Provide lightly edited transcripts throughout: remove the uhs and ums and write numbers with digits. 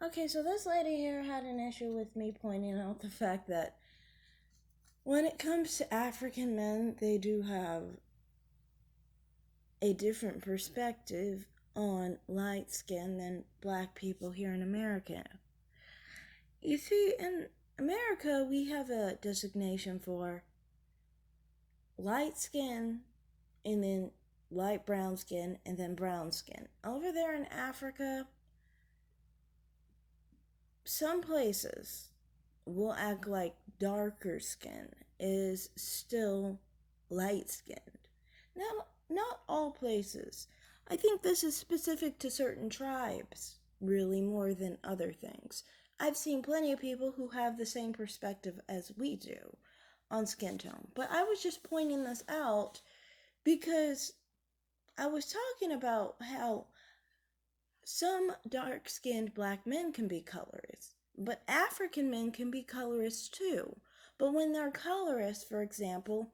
Okay, so this lady here had an issue with me pointing out the fact that when it comes to African men, they do have a different perspective on light skin than black people here in America. You see, in America, we have a designation for light skin and then light brown skin and then brown skin. Over there in Africa, some places will act like darker skin is still light skinned. Now, not all places. I think this is specific to certain tribes, really, more than other things. I've seen plenty of people who have the same perspective as we do on skin tone, but I was just pointing this out because I was talking about how some dark skinned black men can be colorists, but African men can be colorists too. But when they're colorists, for example,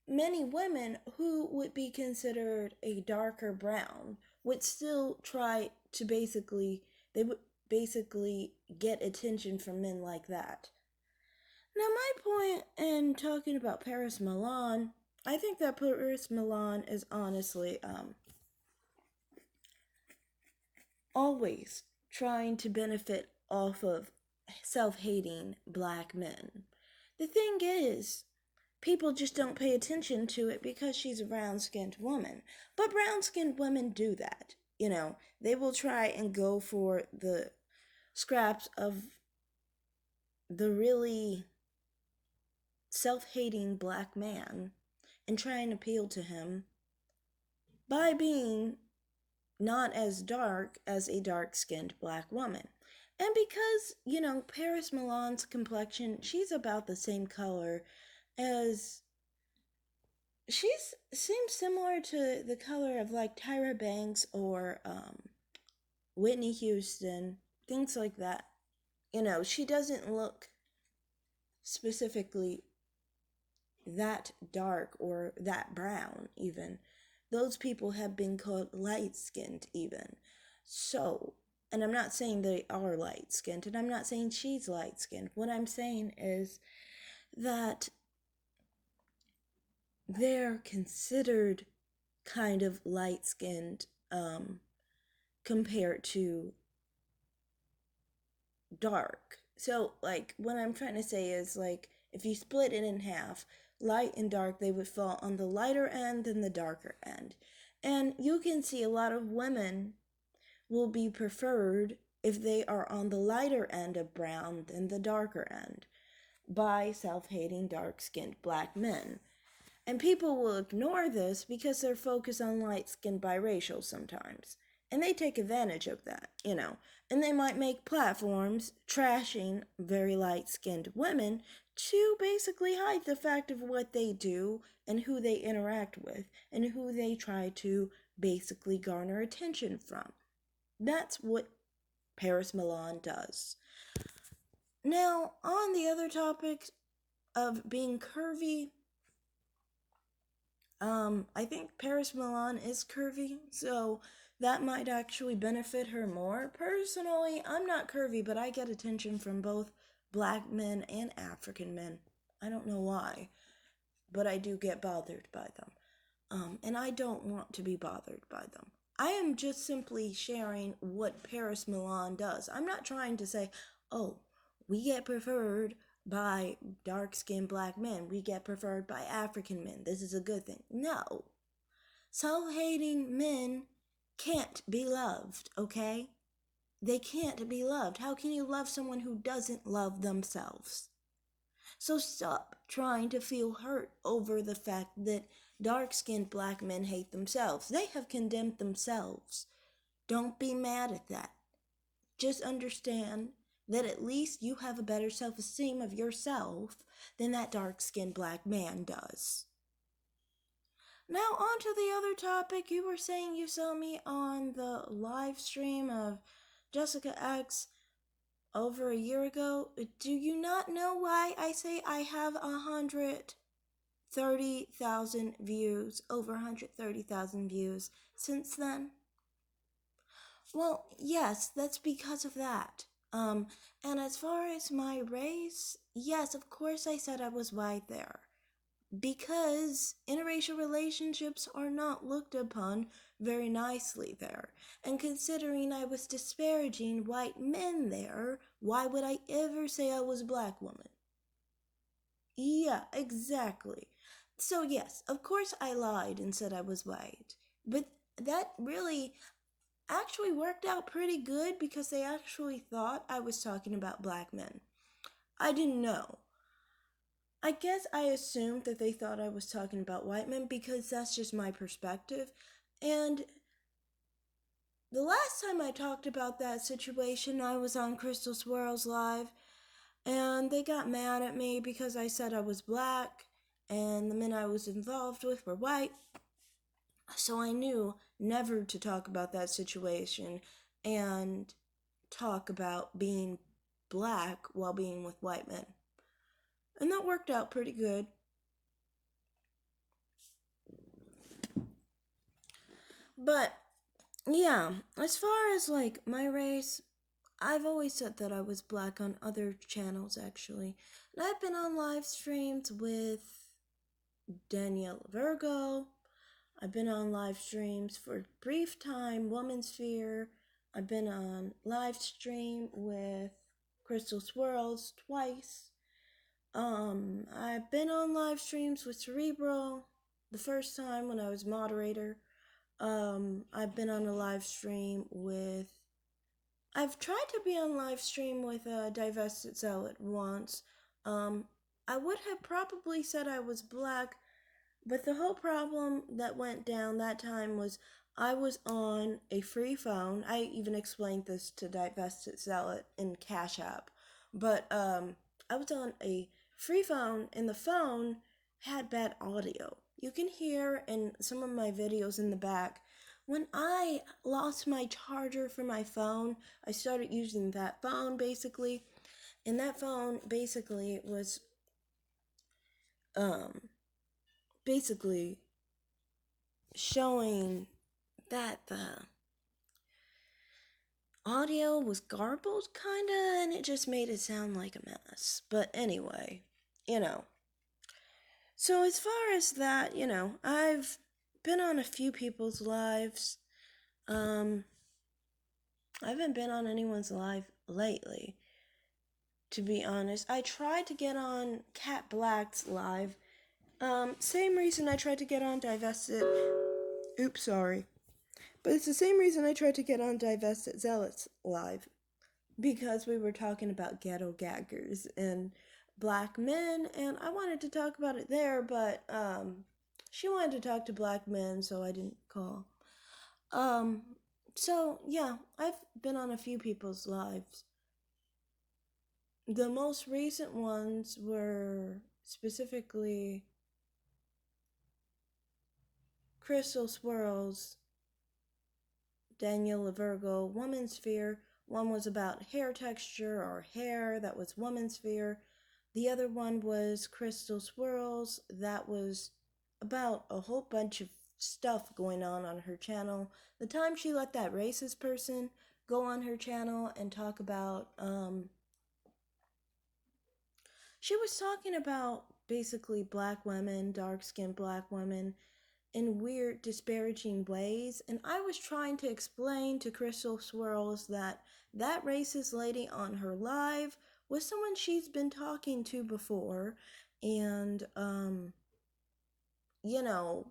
many women who would be considered a darker brown would still try to they would basically get attention from men like that. Now, my point in talking about Paris Milan, I think that Paris Milan is honestly always trying to benefit off of self-hating black men. The thing is, people just don't pay attention to it because she's a brown-skinned woman. But brown-skinned women do that. They will try and go for the scraps of the really self-hating black man and try and appeal to him by being not as dark as a dark-skinned black woman. And because, Paris Milan's complexion, she's about the same color as she seems similar to the color of like Tyra Banks or Whitney Houston, things like that. She doesn't look specifically that dark or that brown, even. Those people have been called light skinned, even. So, and I'm not saying they are light skinned, and I'm not saying she's light skinned. What I'm saying is that they're considered kind of light skinned compared to dark. So, like, what I'm trying to say is, like, if you split it in half, light and dark, they would fall on the lighter end than the darker end. And you can see a lot of women will be preferred if they are on the lighter end of brown than the darker end by self-hating dark-skinned black men. And people will ignore this because they're focused on light-skinned biracial sometimes. And they take advantage of that. And they might make platforms trashing very light-skinned women to basically hide the fact of what they do and who they interact with and who they try to basically garner attention from. That's what Paris Milan does. Now, on the other topic of being curvy, I think Paris Milan is curvy, so that might actually benefit her more. Personally, I'm not curvy, but I get attention from both black men and African men. I don't know why, but I do get bothered by them. And I don't want to be bothered by them. I am just simply sharing what Paris Milan does. I'm not trying to say, oh, we get preferred by dark-skinned black men. We get preferred by African men. This is a good thing. No. Self-hating men can't be loved, okay? They can't be loved. How can you love someone who doesn't love themselves? So stop trying to feel hurt over the fact that dark-skinned black men hate themselves. They have condemned themselves. Don't be mad at that. Just understand that at least you have a better self-esteem of yourself than that dark-skinned black man does. Now on to the other topic. You were saying you saw me on the live stream of Jessica X over a year ago. Do you not know why I say I have 130,000 views, over 130,000 views since then? Well, yes, that's because of that. Um, and as far as my race, yes, of course I said I was white there. Because interracial relationships are not looked upon very nicely there. And considering I was disparaging white men there, why would I ever say I was a black woman? Yeah, exactly. So, yes, of course I lied and said I was white. But that really actually worked out pretty good because they actually thought I was talking about black men. I didn't know. I guess I assumed that they thought I was talking about white men because that's just my perspective. And the last time I talked about that situation, I was on Crystal Swirls Live, and they got mad at me because I said I was black and the men I was involved with were white. So I knew never to talk about that situation and talk about being black while being with white men. And that worked out pretty good. But yeah, as far as like my race, I've always said that I was black on other channels actually. And I've been on live streams with Danielle Virgo. I've been on live streams for a brief time, Woman Sphere. I've been on live stream with Crystal Swirls twice. I've been on live streams with Cerebral the first time when I was moderator. I've been on a live stream with. I've tried to be on live stream with Divested Zealot once. Um, I would have probably said I was black, but the whole problem that went down that time was I was on a free phone. I even explained this to Divested Zealot in Cash App. But I was on a free phone, and the phone had bad audio. You can hear in some of my videos in the back. When I lost my charger for my phone, I started using that phone basically. And that phone basically was um, basically showing that the audio was garbled, kinda, and it just made it sound like a mess. But anyway, you know. So, as far as that, I've been on a few people's lives. Um, I haven't been on anyone's live lately, to be honest. I tried to get on Cat Black's live. Same reason I tried to get on Divested. Oops, sorry. But it's the same reason I tried to get on Divested Zealots live. Because we were talking about ghetto gaggers and black men, and I wanted to talk about it there, but she wanted to talk to black men, so I didn't call. Um, so yeah, I've been on a few people's lives. The most recent ones were specifically Crystal Swirls, Daniel Virgo, Woman's Sphere. One was about hair texture or hair, that was Woman's Sphere. The other one was Crystal Swirls, that was about a whole bunch of stuff going on her channel. The time she let that racist person go on her channel and talk about, she was talking about basically black women, dark skinned black women, in weird, disparaging ways. And I was trying to explain to Crystal Swirls that that racist lady on her live was someone she's been talking to before. And, you know,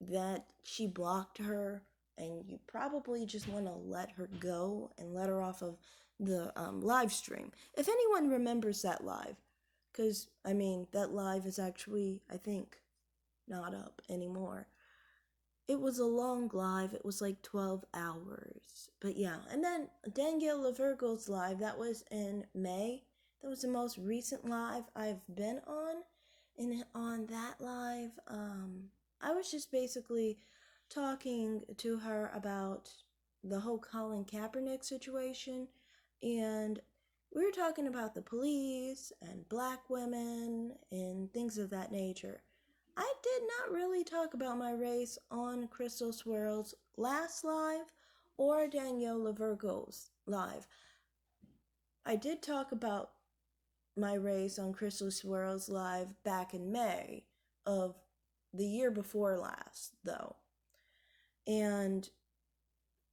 that she blocked her. And you probably just want to let her go and let her off of the live stream. If anyone remembers that live, because, I mean, that live is actually, I think, not up anymore. It was a long live. It was like 12 hours. But yeah. And then Danielle Lavirgo's live, that was in May. That was the most recent live I've been on. And on that live, I was just basically talking to her about the whole Colin Kaepernick situation. And we were talking about the police and black women and things of that nature. I did not really talk about my race on Crystal Swirl's last live or Daniela Virgo's live. I did talk about my race on Crystal Swirl's live back in May of the year before last, though. And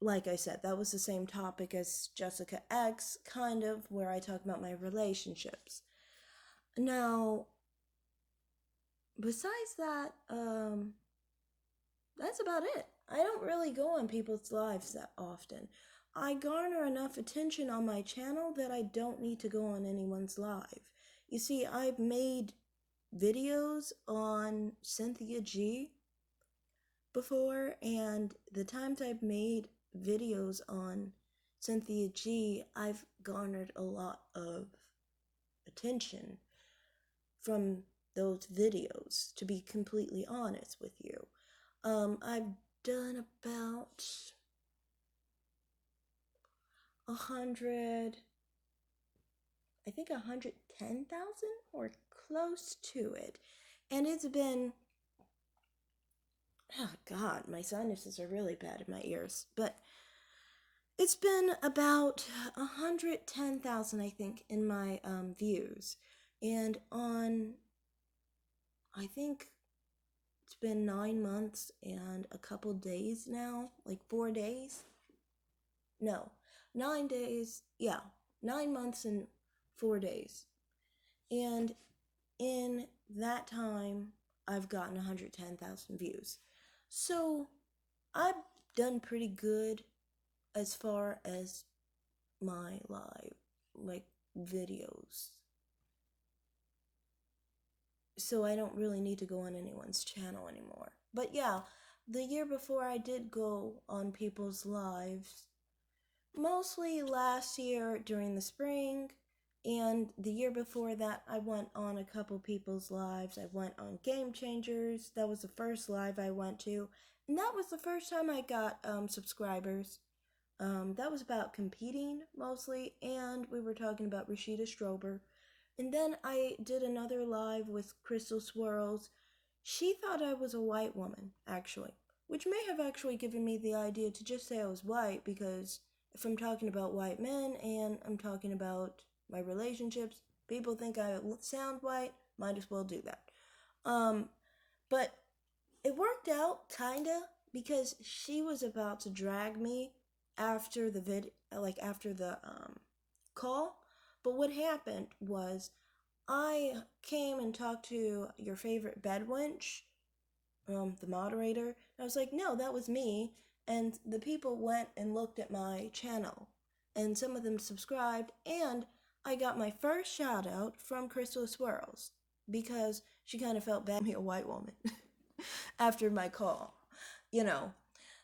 like I said, that was the same topic as Jessica X, kind of, where I talk about my relationships. Now, besides that, that's about it. I don't really go on people's lives that often. I garner enough attention on my channel that I don't need to go on anyone's live. You see, I've made videos on Cynthia G before, and the times I've made videos on Cynthia G, I've garnered a lot of attention from those videos, to be completely honest with you. I've done about 100, I think 110,000 or close to it. And it's been, oh God, my sinuses are really bad in my ears. But it's been about 110,000, I think, in my views. And on, I think it's been 9 months and a couple days now, like 4 days. No, 9 days. Yeah, 9 months and 4 days. And in that time, I've gotten 110,000 views. So I've done pretty good as far as my live, like, videos. So I don't really need to go on anyone's channel anymore. But yeah, the year before I did go on people's lives, mostly last year during the spring, and the year before that I went on a couple people's lives. I went on Game Changers. That was the first live I went to, and that was the first time I got subscribers. That was about competing mostly, and we were talking about Rashida Strober. And then I did another live with Crystal Swirls. She thought I was a white woman, actually, which may have actually given me the idea to just say I was white, because if I'm talking about white men and I'm talking about my relationships, people think I sound white, might as well do that. But it worked out, kinda, because she was about to drag me after the after the call. But what happened was I came and talked to your favorite bedwench, the moderator. And I was like, no, that was me. And the people went and looked at my channel, and some of them subscribed, and I got my first shout out from Crystal Swirls, because she kind of felt bad me a white woman after my call, you know.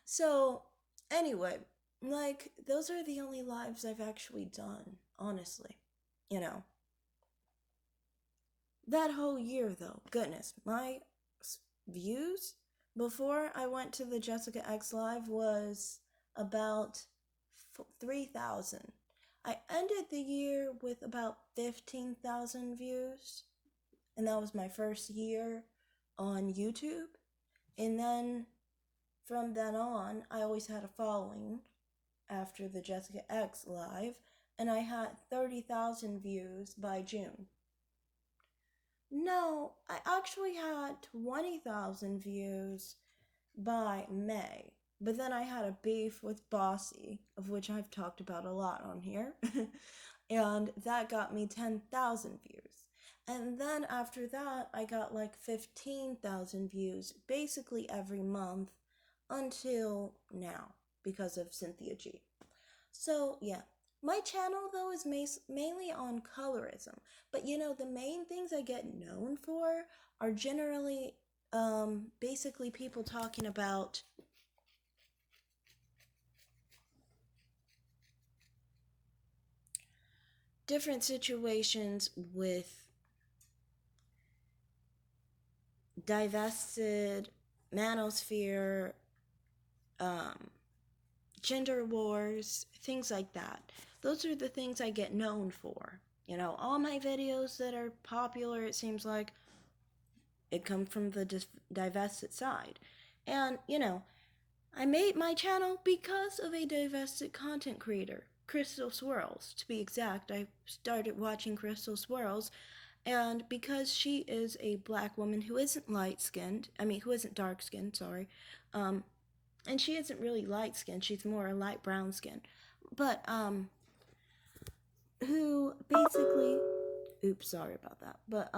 So anyway, like, those are the only lives I've actually done, honestly, you know. That whole year, though, goodness, my views before I went to the Jessica X live was about 3,000. I ended the year with about 15,000 views, and that was my first year on YouTube. And then from then on, I always had a following after the Jessica X live, and I had 30,000 views by June. No, I actually had 20,000 views by May. But then I had a beef with Bossy, of which I've talked about a lot on here. And that got me 10,000 views. And then after that, I got like 15,000 views basically every month until now, because of Cynthia G. So, yeah. My channel, though, is mainly on colorism. But, you know, the main things I get known for are generally basically people talking about different situations with divested, manosphere, gender wars, things like that. Those are the things I get known for. You know, all my videos that are popular, it seems like, it come from the divested side. And, you know, I made my channel because of a divested content creator, Crystal Swirls. To be exact, I started watching Crystal Swirls, and because she is a black woman who isn't light-skinned, who isn't dark-skinned, sorry, and she isn't really light-skinned, she's more light brown skin, but, who basically, oops, sorry about that, but,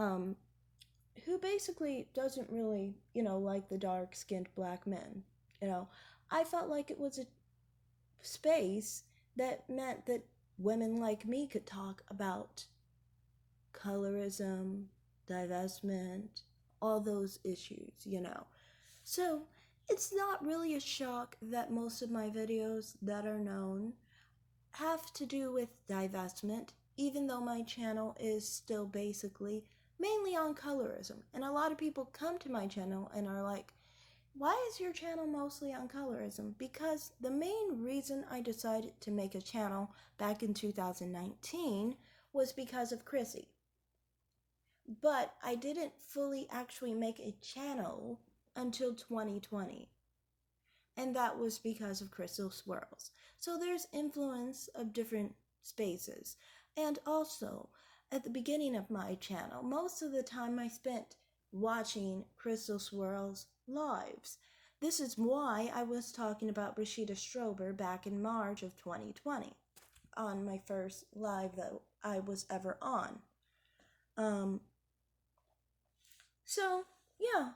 who basically doesn't really, like the dark-skinned black men, I felt like it was a space that meant that women like me could talk about colorism, divestment, all those issues. So it's not really a shock that most of my videos that are known have to do with divestment, even though my channel is still basically mainly on colorism. And a lot of people come to my channel and are like, why is your channel mostly on colorism? Because the main reason I decided to make a channel back in 2019 was because of Chrissy. But I didn't fully actually make a channel until 2020. And that was because of Crystal Swirls. So there's influence of different spaces. And also, at the beginning of my channel, most of the time I spent watching Crystal Swirls lives. This is why I was talking about Rashida Strober back in March of 2020 on my first live that I was ever on. So, yeah.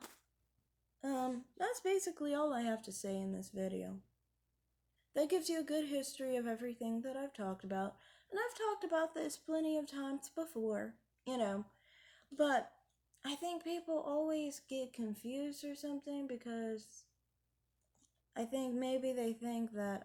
That's basically all I have to say in this video. That gives you a good history of everything that I've talked about. And I've talked about this plenty of times before, but I think people always get confused or something because I think maybe they think that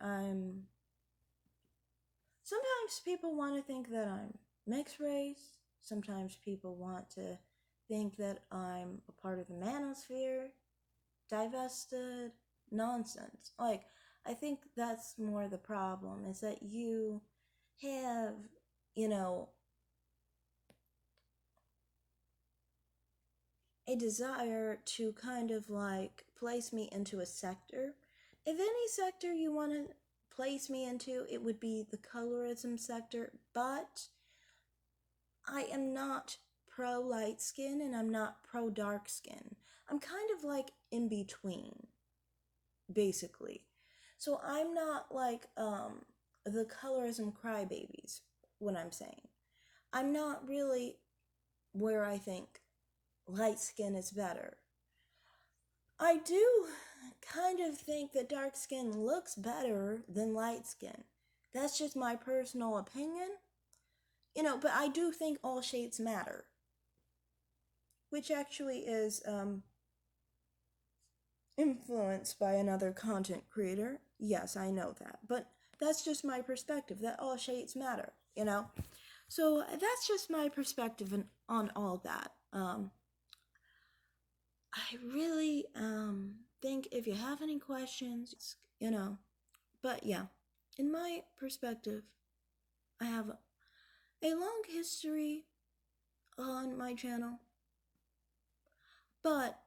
sometimes people want to think that I'm mixed race. Sometimes people want to think that I'm a part of the manosphere. Divested nonsense. I think that's more the problem, is that you have, a desire to kind of place me into a sector. If any sector you want to place me into, it would be the colorism sector, but I am not pro light skin and I'm not pro dark skin. I'm kind of in between, basically. So I'm not the colorism crybabies, what I'm saying. I'm not really where I think light skin is better. I do kind of think that dark skin looks better than light skin. That's just my personal opinion. But I do think all shades matter. Which actually is influenced by another content creator. Yes, I know that. But that's just my perspective, that all shades matter, So that's just my perspective on all that. I really think if you have any questions, But yeah, in my perspective, I have a long history on my channel. But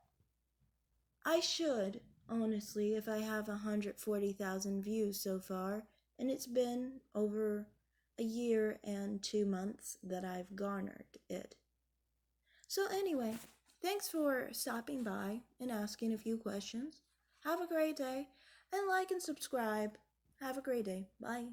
I should, honestly, if I have 140,000 views so far, and it's been over a year and 2 months that I've garnered it. So anyway, thanks for stopping by and asking a few questions. Have a great day, and like and subscribe. Have a great day. Bye.